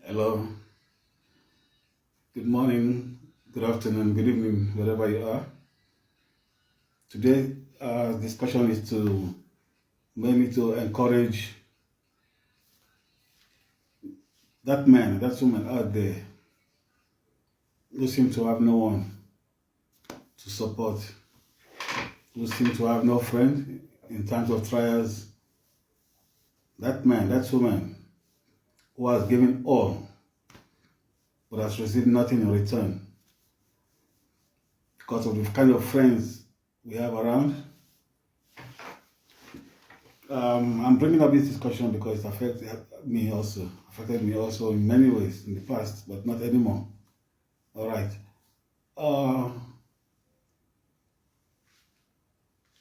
Hello, good morning, good afternoon, good evening, wherever you are. Today, discussion is to mainly to encourage that man, that woman out there who seem to have no one to support, who seem to have no friend in times of trials. That man, that woman who has given all but has received nothing in return because of the kind of friends we have around. I'm bringing up this discussion because it affected me also in many ways in the past, but not anymore. All right. Uh,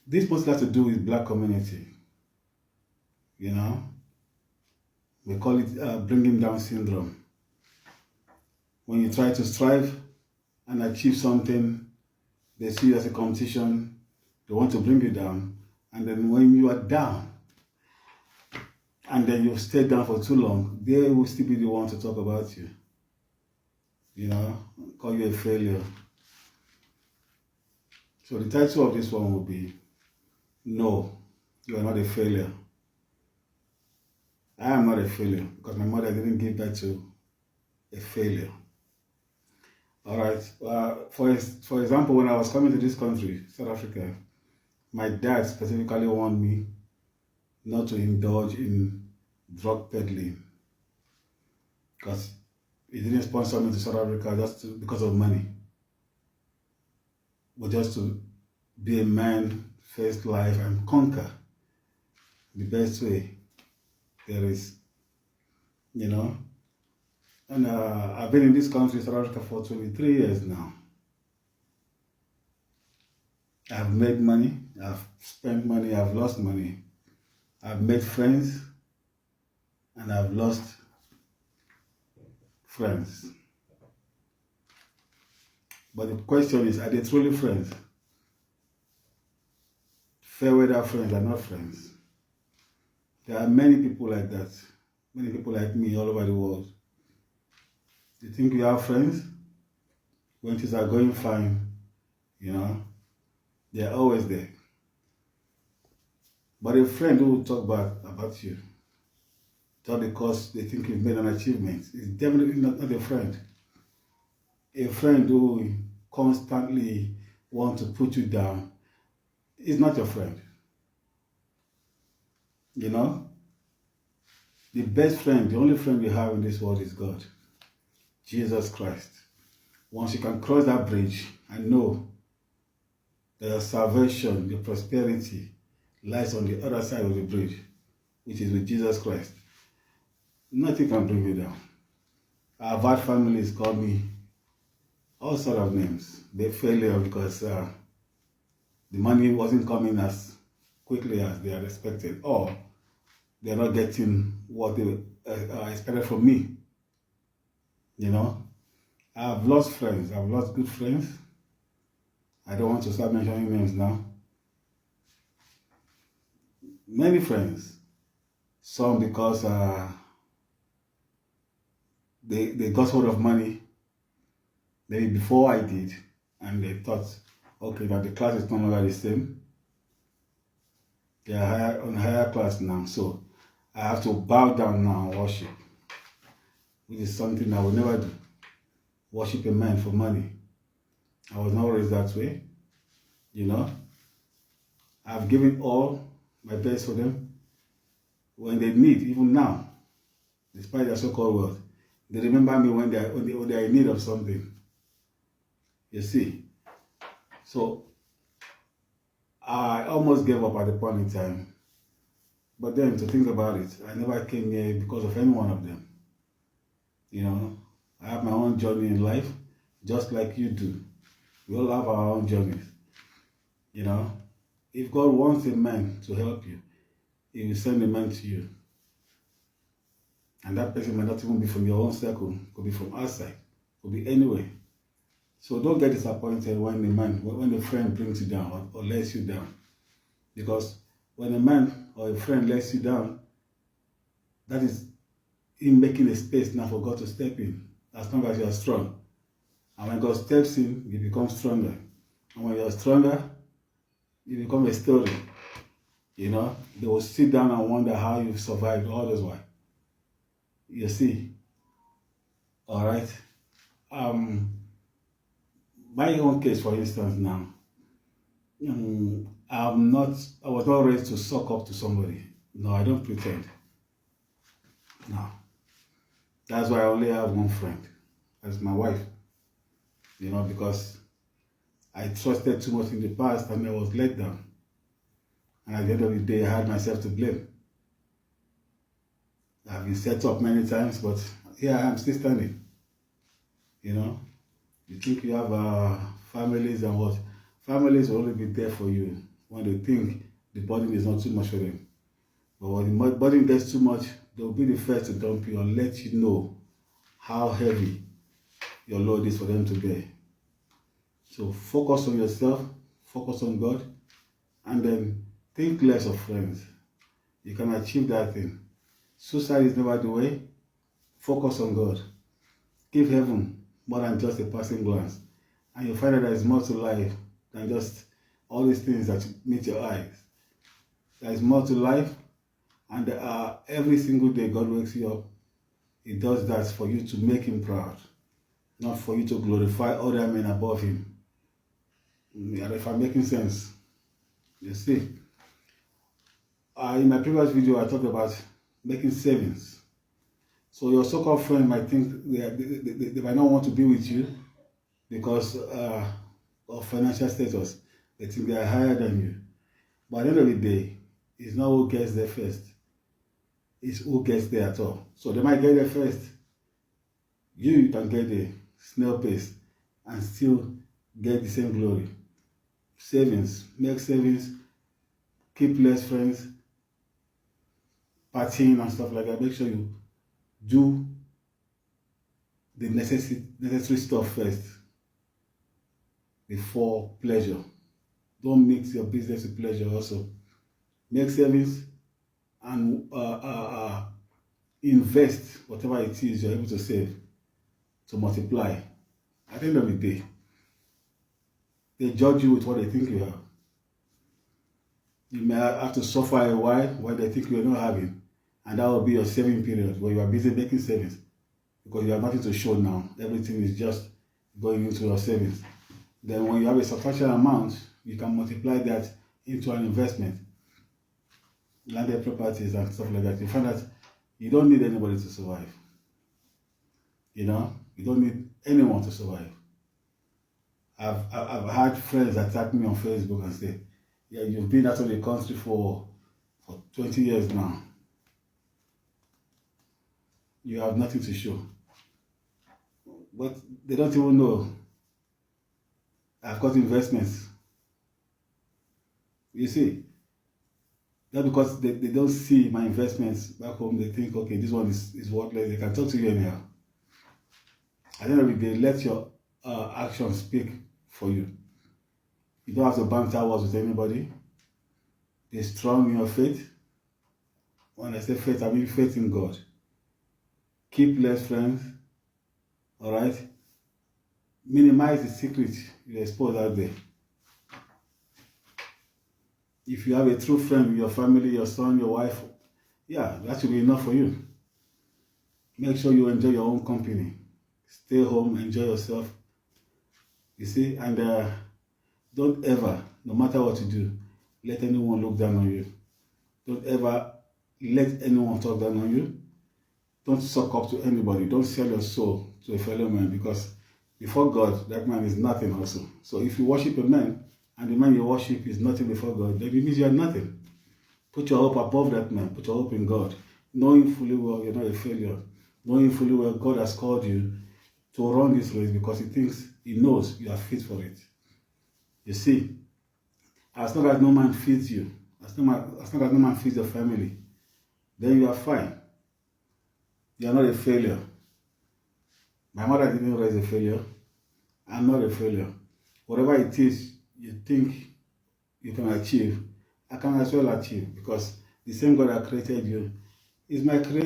this mostly has to do with black community. You know, we call it bringing down syndrome. When you try to strive and achieve something, they see it as a competition. They want to bring you down, and then when you are down, and then you've stayed down for too long, they will still be the one to talk about you. You know, call you a failure. So the title of this one will be, No, you are not a failure. I am not a failure because my mother didn't give birth to a failure. All right. For example, when I was coming to this country, South Africa, my dad specifically warned me not to indulge in drug peddling because he didn't sponsor me to South Africa because of money, but just to be a man, face life, and conquer the best way there is, you know. And I've been in this country, South Africa, for 23 years now. I've made money, I've spent money, I've lost money. I've made friends, and I've lost friends. But the question is, are they truly friends? Fair weather friends are not friends. There are many people like that, many people like me all over the world. You think you have friends? When things are going fine, you know, they're always there. But a friend who will talk bad about you, just because they think you've made an achievement, is definitely not a friend. A friend who will constantly want to put you down is not your friend. You know, the best friend, the only friend we have in this world is God, Jesus Christ. Once you can cross that bridge and know that your salvation, your prosperity lies on the other side of the bridge, which is with Jesus Christ, nothing can bring you down. Our bad families call me all sort of names. They failure because the money wasn't coming as quickly as they had expected, or they're not getting what they expected from me. You know, I've lost friends. I've lost good friends. I don't want to start mentioning names now. Many friends. Some because they got hold of money maybe before I did, and they thought, okay, that the class is no longer the same. They are on a higher class now, so I have to bow down now and worship, which is something I would never do. Worship a man for money. I was not raised that way, you know. I've given all my best for them. When they need, even now, despite their so-called wealth, they remember me when they are in need of something. You see. So I almost gave up at the point in time. But then to think about it, I never came here because of any one of them. You know, I have my own journey in life, just like you do. We all have our own journeys. You know, if God wants a man to help you, He will send a man to you. And that person might not even be from your own circle, could be from outside, could be anywhere. So don't get disappointed when a friend brings you down or lets you down. Because when a man or a friend lets you down, that is him making a space now for God to step in, as long as you are strong. And when God steps in, you become stronger. And when you are stronger, you become a story. You know, they will sit down and wonder how you've survived all this while. You see, all right. My own case, for instance, now, I was not raised to suck up to somebody. No, I don't pretend. No. That's why I only have one friend. That's my wife. You know, because I trusted too much in the past and I was let down. And at the end of the day, I had myself to blame. I've been set up many times, but here I am still standing. You know, you think you have families and what? Families will only be there for you when they think the burden is not too much for them. But when the burden gets too much, they'll be the first to dump you and let you know how heavy your load is for them to bear. So focus on yourself, focus on God, and then think less of friends. You can achieve that thing. Suicide is never the way. Focus on God. Give heaven more than just a passing glance. And you'll find that there is more to life than just all these things that meet your eyes. There is more to life, and every single day God wakes you up. He does that for you to make him proud, not for you to glorify other men above him. And if I'm making sense, you see. In my previous video, I talked about making savings. So your so-called friend might think they might not want to be with you because of financial status. They think they are higher than you. But at the end of the day, it's not who gets there first. It's who gets there at all. So they might get there first. You can get the snail pace and still get the same glory. Savings. Make savings. Keep less friends. Partying and stuff like that. Make sure you do the necessary stuff first before pleasure. Don't mix your business with pleasure also. Make savings and invest whatever it is you're able to save to multiply. At the end of the day, they judge you with what they think you have. You may have to suffer a while they think you're not having. And that will be your saving period where you are busy making savings. Because you have nothing to show now. Everything is just going into your savings. Then when you have a substantial amount, you can multiply that into an investment. Landed properties and stuff like that. You find that you don't need anybody to survive. You know? You don't need anyone to survive. I've had friends attack me on Facebook and say, yeah, you've been out of the country for 20 years now. You have nothing to show. But they don't even know I've got investments. You see, that's because they don't see my investments back home. They think, okay, this one is worthless. They can talk to you anyhow. At the end of the day, let your actions speak for you. You don't have to banter words with anybody. Be strong in your faith. When I say faith, I mean faith in God. Keep less friends. Alright? Minimize the secret you expose out there. If you have a true friend, your family, your son, your wife, yeah, that should be enough for you. Make sure you enjoy your own company. Stay home, enjoy yourself. You see, and don't ever, no matter what you do, let anyone look down on you. Don't ever let anyone talk down on you. Don't suck up to anybody. Don't sell your soul to a fellow man, because before God, that man is nothing also. So if you worship a man, and the man you worship is nothing before God, then it means you are nothing. Put your hope above that man. Put your hope in God. Knowing fully well you're not a failure. Knowing fully well God has called you to run this race because He knows you are fit for it. You see, as long as no man feeds you, as long as no man feeds your family, then you are fine. You are not a failure. My mother didn't raise a failure. I'm not a failure. Whatever it is you think you can achieve, I can as well achieve, because the same God that created you is my creator.